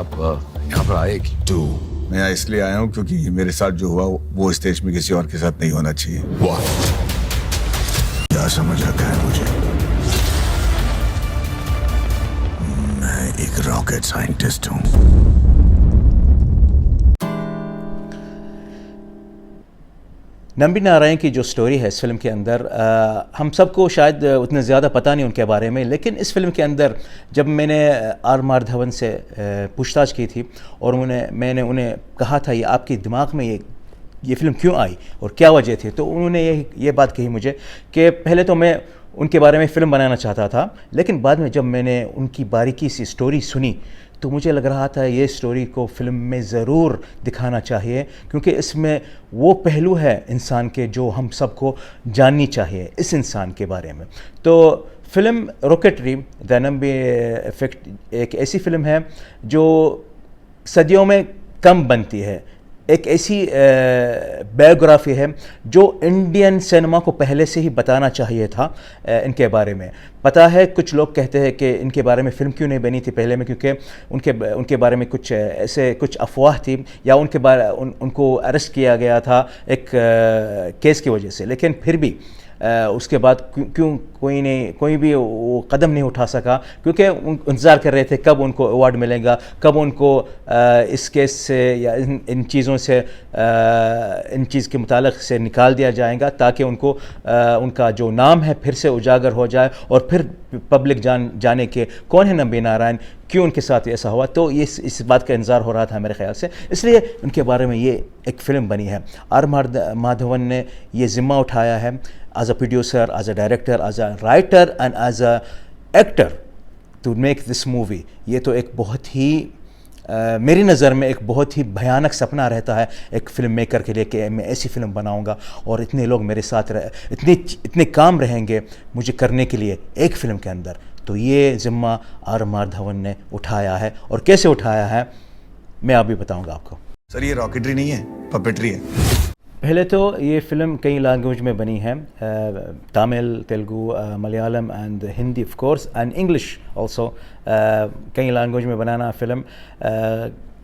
आप यहाँ पर आए क्यों? मैं यहाँ इसलिए आया हूँ क्योंकि मेरे साथ जो हुआ वो इस देश में किसी और के साथ नहीं होना चाहिए। वाह, क्या समझ रखा है मुझे? मैं एक रॉकेट साइंटिस्ट हूँ। नंबी नारायण की जो स्टोरी है इस फिल्म के अंदर, हम सबको शायद उतना ज़्यादा पता नहीं उनके बारे में, लेकिन इस फिल्म के अंदर जब मैंने आर माधवन से पूछताछ की थी और मैंने उन्हें कहा था ये आपके दिमाग में ये फिल्म क्यों आई और क्या वजह थी, तो उन्होंने ये बात कही मुझे कि पहले तो मैं उनके बारे में फ़िल्म बनाना चाहता था, लेकिन बाद में जब मैंने उनकी बारीकी सी स्टोरी सुनी तो मुझे लग रहा था ये स्टोरी को फ़िल्म में ज़रूर दिखाना चाहिए, क्योंकि इसमें वो पहलू है इंसान के जो हम सबको जाननी चाहिए इस इंसान के बारे में। तो film rocketry the Nambi effect एक ऐसी फ़िल्म है जो सदियों में कम बनती है, एक ऐसी बायोग्राफी है जो इंडियन सिनेमा को पहले से ही बताना चाहिए था इनके बारे में। पता है कुछ लोग कहते हैं कि इनके बारे में फ़िल्म क्यों नहीं बनी थी पहले में, क्योंकि उनके बारे में कुछ अफवाह थी या उनको अरेस्ट किया गया था एक केस की वजह से, लेकिन फिर भी उसके बाद क्यों कोई भी वो कदम नहीं उठा सका, क्योंकि इंतज़ार कर रहे थे कब उनको अवार्ड मिलेगा, कब उनको इस केस से या इन चीज़ों से इन चीज़ के मुतालिक से निकाल दिया जाएगा, ताकि उनको उनका जो नाम है फिर से उजागर हो जाए और फिर पब्लिक जाने के कौन है नंबी नारायण, क्यों उनके साथ ऐसा हुआ। तो ये इस बात का इंतज़ार हो रहा था मेरे ख्याल से, इसलिए उनके बारे में ये एक फ़िल्म बनी है। आर माधवन ने ये ज़िम्मा उठाया है as a producer, as a director, as a writer and as a actor to make this movie। ये तो एक बहुत ही मेरी नज़र में एक बहुत ही भयानक सपना रहता है एक फिल्म मेकर के लिए कि मैं ऐसी फ़िल्म बनाऊंगा और इतने लोग मेरे साथ इतने काम रहेंगे मुझे करने के लिए एक फ़िल्म के अंदर। तो ये ज़िम्मा आर माधवन ने उठाया है, और कैसे उठाया है मैं अभी बताऊंगा आपको। सर ये रॉकेटरी नहीं है, पपेटरी है। पहले तो ये फ़िल्म कई लैंग्वेज में बनी है, Tamil, Telugu, Malayalam and Hindi of course and English also. कई लैंग्वेज में बनाना फ़िल्म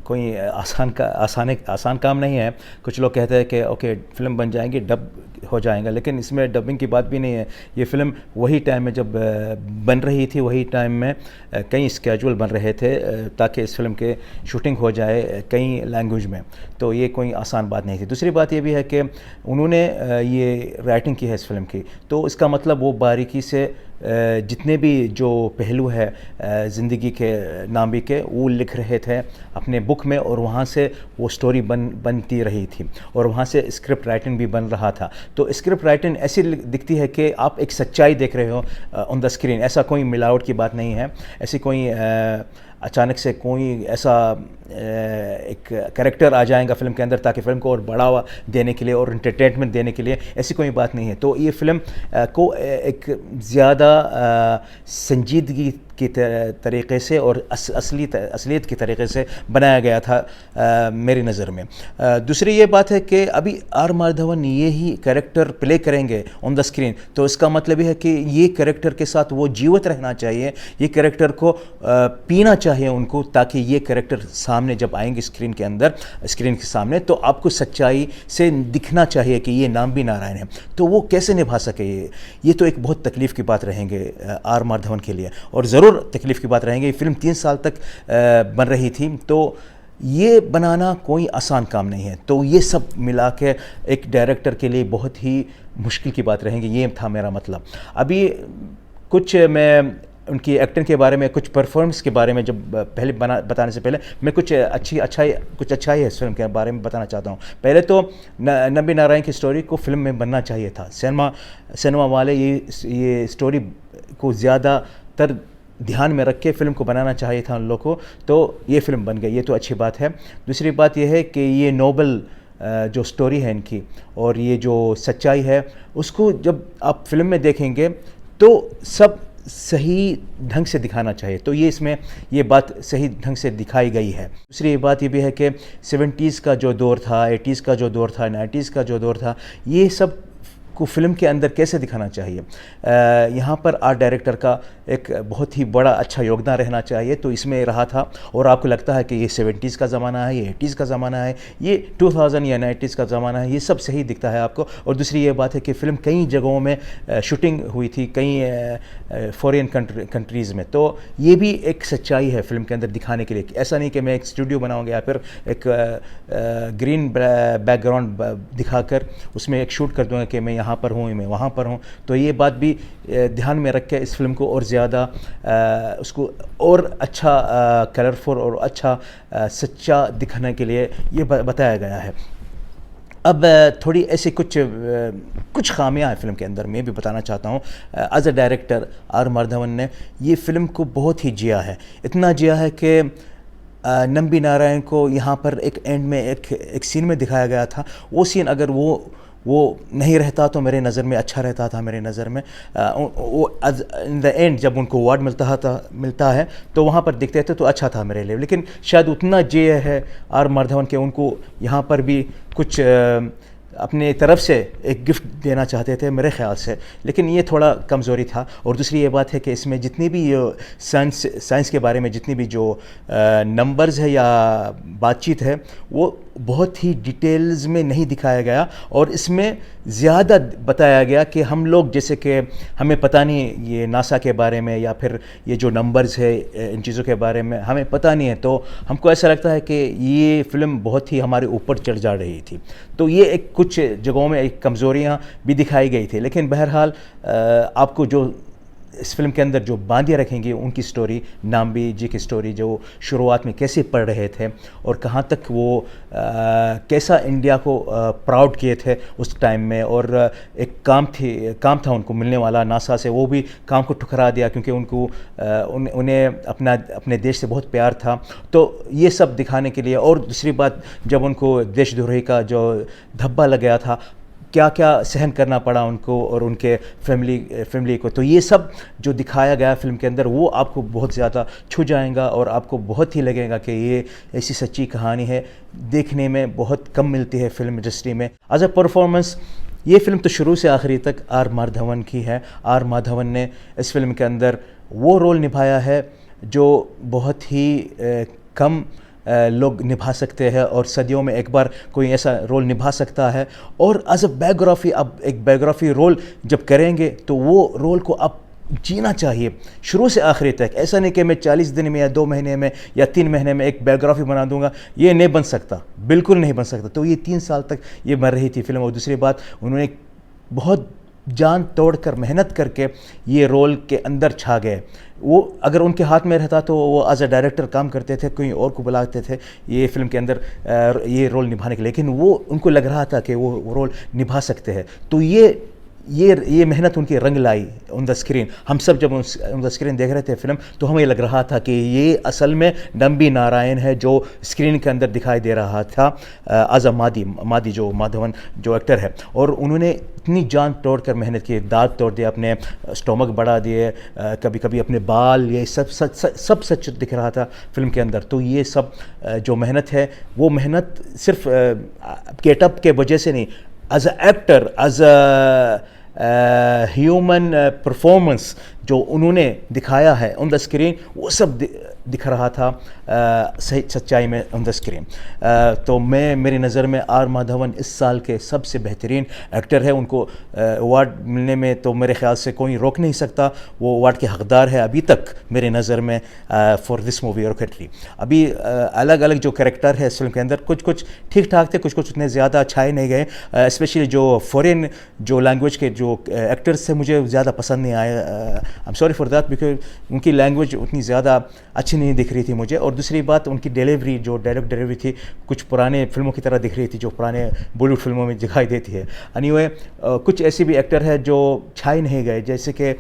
कोई आसान काम नहीं है। कुछ लोग कहते हैं कि ओके फ़िल्म बन जाएंगी, डब हो जाएगा, लेकिन इसमें डबिंग की बात भी नहीं है। ये फ़िल्म वही टाइम में जब बन रही थी, वही टाइम में कई स्केजुअल बन रहे थे ताकि इस फिल्म के शूटिंग हो जाए कई लैंग्वेज में, तो ये कोई आसान बात नहीं थी। दूसरी बात ये भी है कि उन्होंने ये राइटिंग की है इस फिल्म की, तो इसका मतलब वो बारीकी से जितने भी जो पहलू है ज़िंदगी के नांबी के वो लिख रहे थे अपने बुक में, और वहाँ से वो स्टोरी बनती रही थी और वहाँ से स्क्रिप्ट राइटिंग भी बन रहा था। तो स्क्रिप्ट राइटिंग ऐसी दिखती है कि आप एक सच्चाई देख रहे हो ऑन द स्क्रीन, ऐसा कोई मिलावट की बात नहीं है, ऐसी कोई अचानक से कोई ऐसा एक कैरेक्टर आ जाएगा फिल्म के अंदर ताकि फ़िल्म को और बढ़ावा देने के लिए और एंटरटेनमेंट देने के लिए, ऐसी कोई बात नहीं है। तो ये फ़िल्म को एक ज़्यादा संजीदगी की तरीक़े से और असलियत की तरीक़े से बनाया गया था मेरी नज़र में। दूसरी ये बात है कि अभी आर माधवन ये ही कैरेक्टर प्ले करेंगे ऑन द स्क्रीन, तो इसका मतलब ये है कि ये कैरेक्टर के साथ वो जीवित रहना चाहिए, ये कैरेक्टर को पीना चाहिए उनको, ताकि ये कैरेक्टर सामने जब आएंगे स्क्रीन के अंदर, स्क्रीन के सामने, तो आपको सच्चाई से दिखना चाहिए कि ये नंबी नारायण है। तो वो कैसे निभा सके ये तो एक बहुत तकलीफ़ की बात रहेंगे आर माधवन के लिए, और ज़रूर तकलीफ़ की बात रहेंगे। ये फिल्म 3 साल तक बन रही थी, तो ये बनाना कोई आसान काम नहीं है। तो ये सब मिला के एक डायरेक्टर के लिए बहुत ही मुश्किल की बात रहेंगी, ये था मेरा मतलब। अभी कुछ मैं उनकी एक्टिंग के बारे में, कुछ परफॉर्मेंस के बारे में जब पहले बताने से पहले मैं कुछ अच्छाई है इस फिल्म के बारे में बताना चाहता हूँ। पहले तो नंबी नारायण की स्टोरी को फिल्म में बनना चाहिए था, सिनेमा वाले ये स्टोरी को ज़्यादातर ध्यान में रख के फ़िल्म को बनाना चाहिए था उन लोगों को, तो ये फ़िल्म बन गई, ये तो अच्छी बात है। दूसरी बात यह है कि ये नोबल जो स्टोरी है इनकी और ये जो सच्चाई है उसको जब आप फिल्म में देखेंगे तो सब सही ढंग से दिखाना चाहिए, तो ये इसमें ये बात सही ढंग से दिखाई गई है। दूसरी बात ये भी है कि 70s का जो दौर था, 80s का जो दौर था, 90s का जो दौर था, ये सब को फ़िल्म के अंदर कैसे दिखाना चाहिए। यहाँ पर आर्ट डायरेक्टर का एक बहुत ही बड़ा अच्छा योगदान रहना चाहिए, तो इसमें रहा था। और आपको लगता है कि ये 70s का ज़माना है, ये 80s का ज़माना है, ये 2000 या 90s का ज़माना है, ये सब सही दिखता है आपको। और दूसरी ये बात है कि फ़िल्म कई जगहों में शूटिंग हुई थी, कई फॉरेन कंट्रीज़ में, तो ये भी एक सच्चाई है फ़िल्म के अंदर दिखाने के लिए। ऐसा नहीं कि मैं एक स्टूडियो बनाऊंगा या फिर एक ग्रीन बैकग्राउंड दिखाकर उसमें एक शूट कर दूंगा कि मैं यहाँ पर हूँ, मैं वहाँ पर हूँ। तो ये बात भी ध्यान में रख के इस फिल्म को और ज़्यादा उसको और अच्छा कलरफुल और अच्छा सच्चा दिखाने के लिए ये बताया गया है। अब थोड़ी ऐसी कुछ खामियां हैं फिल्म के अंदर, मैं भी बताना चाहता हूँ। As a director R Madhavan ने ये फिल्म को बहुत ही जिया है, इतना जिया है कि नंबी नारायण को यहाँ पर एक एंड में एक सीन में दिखाया गया था। वो सीन अगर वो नहीं रहता तो मेरे नज़र में अच्छा रहता था। मेरे नज़र में वो इन द एंड जब उनको अवार्ड मिलता है तो वहाँ पर दिखते थे तो अच्छा था मेरे लिए। लेकिन शायद उतना जे है आर माधवन के, उनको यहाँ पर भी कुछ अपने तरफ से एक गिफ्ट देना चाहते थे मेरे ख्याल से, लेकिन ये थोड़ा कमज़ोरी था। और दूसरी ये बात है कि इसमें जितनी भी साइंस के बारे में जितनी भी जो नंबर्स है या बातचीत है वो बहुत ही डिटेल्स में नहीं दिखाया गया, और इसमें ज़्यादा बताया गया कि हम लोग जैसे कि हमें पता नहीं ये नासा के बारे में या फिर ये जो नंबर्स है इन चीज़ों के बारे में हमें पता नहीं है, तो हमको ऐसा लगता है कि ये फ़िल्म बहुत ही हमारे ऊपर चढ़ जा रही थी। तो ये एक कुछ जगहों में एक कमज़ोरियाँ भी दिखाई गई थी। लेकिन बहरहाल आपको जो इस फिल्म के अंदर जो बांधिया रखेंगे उनकी स्टोरी, नाम्बी जी की स्टोरी, जो शुरुआत में कैसे पढ़ रहे थे और कहाँ तक वो कैसा इंडिया को प्राउड किए थे उस टाइम में, और एक काम था उनको मिलने वाला नासा से, वो भी काम को ठुकरा दिया क्योंकि उन्हें अपने देश से बहुत प्यार था। तो ये सब दिखाने के लिए, और दूसरी बात जब उनको देशद्रोही का जो धब्बा लग गया था, क्या क्या सहन करना पड़ा उनको और उनके फैमिली को, तो ये सब जो दिखाया गया फिल्म के अंदर वो आपको बहुत ज़्यादा छू जाएगा और आपको बहुत ही लगेगा कि ये ऐसी सच्ची कहानी है, देखने में बहुत कम मिलती है फिल्म इंडस्ट्री में। एज अ परफॉर्मेंस ये फिल्म तो शुरू से आखिरी तक आर माधवन की है। आर माधवन ने इस फिल्म के अंदर वो रोल निभाया है जो बहुत ही कम लोग निभा सकते हैं, और सदियों में एक बार कोई ऐसा रोल निभा सकता है। और एज अ बायोग्राफी, अब एक बायोग्राफी रोल जब करेंगे तो वो रोल को आप जीना चाहिए शुरू से आखिरी तक। ऐसा नहीं कि मैं 40 दिन में या 2 महीने में या 3 महीने में एक बायोग्राफी बना दूंगा, ये नहीं बन सकता, बिल्कुल नहीं बन सकता। तो ये 3 साल तक ये बन रही थी फिल्म। और दूसरी बात, उन्होंने बहुत जान तोड़कर मेहनत करके ये रोल के अंदर छा गए। वो अगर उनके हाथ में रहता तो वो एज अ डायरेक्टर काम करते थे, कोई और को बुलाते थे ये फिल्म के अंदर ये रोल निभाने के लिए, लेकिन वो उनको लग रहा था कि वो रोल निभा सकते हैं। तो ये मेहनत उनकी रंग लाई ऑन द स्क्रीन। हम सब जब ऑन द स्क्रीन देख रहे थे फिल्म तो हमें लग रहा था कि ये असल में नंबी नारायण है जो स्क्रीन के अंदर दिखाई दे रहा था एज अ मादी जो माधवन जो एक्टर है। और उन्होंने इतनी जान तोड़ कर मेहनत की, दांत तोड़ दिए, अपने स्टोमक बढ़ा दिए, कभी कभी अपने बाल, ये सब सच दिख रहा था फिल्म के अंदर। तो ये सब जो मेहनत है वो मेहनत सिर्फ गेटअप के वजह से नहीं, as a actor, as a human performance जो उन्होंने दिखाया है ऑन द स्क्रीन, वो सब दिख रहा था सही सच्चाई में ऑन द स्क्रीन। तो मेरी नज़र में आर माधवन इस साल के सबसे बेहतरीन एक्टर है। उनको अवार्ड मिलने में तो मेरे ख्याल से कोई रोक नहीं सकता, वो अवार्ड के हकदार है अभी तक मेरे नज़र में फॉर दिस मूवी रॉकेटरी। अभी अलग अलग जो कैरेक्टर है इस फिल्म के अंदर, कुछ ठीक ठाक थे, कुछ उतने ज़्यादा छाए नहीं गए। स्पेशली जो फॉरेन जो लैंग्वेज के जो एक्टर्स थे मुझे ज़्यादा पसंद नहीं आए। I am sorry for that, because उनकी लैंग्वेज उतनी ज़्यादा अच्छी नहीं दिख रही थी मुझे। और दूसरी बात, उनकी डिलीवरी जो डायलॉग डिलीवरी थी कुछ पुराने फिल्मों की तरह दिख रही थी जो पुराने बॉलीवुड फिल्मों में दिखाई देती है। एनीवे कुछ ऐसे भी एक्टर है जो छाए नहीं गए, जैसे कि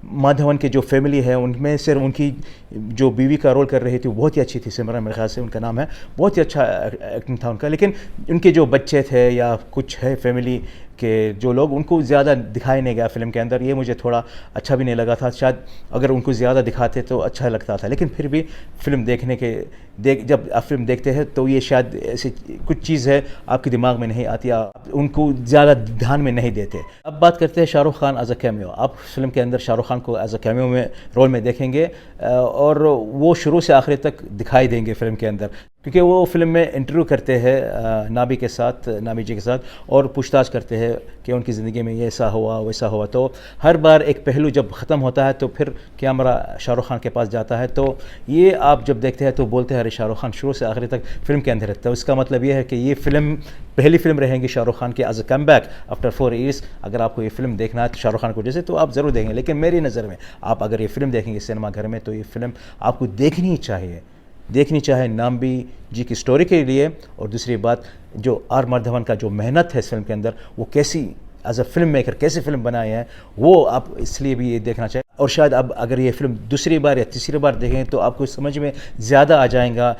माधवन के जो फैमिली है उनमें सिर्फ उनकी जो बीवी का रोल कर रही थी वो बहुत ही अच्छी थी, सिमरन मेरे ख्याल से उनका नाम है, बहुत ही अच्छा एक्टिंग था उनका। लेकिन उनके जो बच्चे थे या कुछ है फैमिली कि जो लोग उनको ज़्यादा दिखाया नहीं गया फ़िल्म के अंदर, ये मुझे थोड़ा अच्छा भी नहीं लगा था। शायद अगर उनको ज़्यादा दिखाते तो अच्छा लगता था, लेकिन फिर भी फ़िल्म जब आप फ़िल्म देखते हैं तो ये शायद ऐसी कुछ चीज़ है आपके दिमाग में नहीं आती, आप उनको ज़्यादा ध्यान में नहीं देते। अब बात करते हैं Shahrukh Khan as a cameo. आप फ़िल्म के अंदर शाहरुख खान को एज अ कैमियो में रोल में देखेंगे और वो शुरू से आखिर तक दिखाई देंगे फ़िल्म के अंदर, क्योंकि वो फ़िल्म में इंटरव्यू करते हैं नाबी जी के साथ और पूछताछ करते हैं कि उनकी ज़िंदगी में ये ऐसा हुआ वैसा हुआ। तो हर बार एक पहलू जब ख़त्म होता है तो फिर कैमरा शाहरुख खान के पास जाता है, तो ये आप जब देखते हैं तो बोलते हैं अरे शाहरुख खान शुरू से आखिर तक फ़िल्म के अंदर रहता है। इसका मतलब ये है कि ये फ़िल्म पहली फ़िल्म रहेंगी शाहरुख खान की as a comeback after 4 years. अगर आपको ये फ़िल्म देखना है शाहरुख खान को जैसे, तो आप ज़रूर देखेंगे। लेकिन मेरी नज़र में आप अगर ये फ़िल्म देखेंगे सिनेमा घर में तो ये फ़िल्म आपको देखनी चाहिए नाबी जी की स्टोरी के लिए, और दूसरी बात जो आर माधवन का जो मेहनत है इस फिल्म के अंदर, वो कैसी एज अ फिल्म मेकर कैसी फिल्म बनाए हैं, वो आप इसलिए भी ये देखना चाहिए। और शायद अब अगर ये फिल्म दूसरी बार या तीसरी बार देखें तो आपको समझ में ज़्यादा आ जाएगा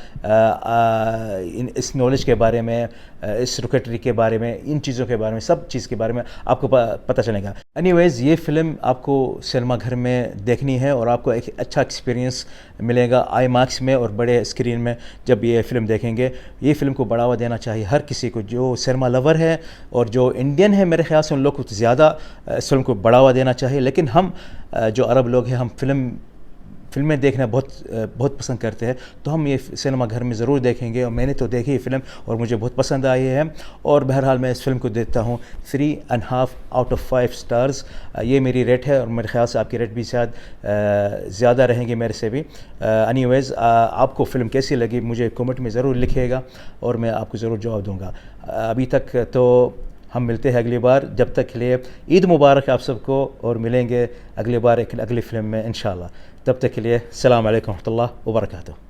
इस नॉलेज के बारे में, इस रोकेटरी के बारे में, इन चीज़ों के बारे में, सब चीज़ के बारे में आपको पता चलेगा। एनीवेज़ ये फ़िल्म आपको सिनेमा घर में देखनी है और आपको एक अच्छा एक्सपीरियंस मिलेगा IMAX में और बड़े स्क्रीन में जब ये फ़िल्म देखेंगे। ये फ़िल्म को बढ़ावा देना चाहिए हर किसी को, जो सिनेमा लवर है और जो इंडियन है, मेरे ख्याल से उन लोग को ज़्यादा इस फिल्म को बढ़ावा देना चाहिए। लेकिन हम जो अरब लोग हैं, हम फिल्में देखना बहुत पसंद करते हैं, तो हम ये सिनेमा घर में ज़रूर देखेंगे। और मैंने तो देखी ये फ़िल्म और मुझे बहुत पसंद आई है, और बहरहाल मैं इस फिल्म को देता हूँ 3.5 आउट ऑफ 5 स्टार्स। ये मेरी रेट है और मेरे ख्याल से आपकी रेट भी शायद ज़्यादा रहेंगी मेरे से भी। एनीवेज़ आपको फ़िल्म कैसी लगी मुझे कमेंट में ज़रूर लिखिएगा और मैं आपको ज़रूर जवाब दूँगा। अभी तक तो हम मिलते हैं अगली बार, जब तक के लिए ईद मुबारक आप सबको, और मिलेंगे अगली बार एक अगली फ़िल्म में इंशाल्लाह। तब तक के लिए अस्सलाम वालेकुम रहमतुल्लाह व बरकातुहू।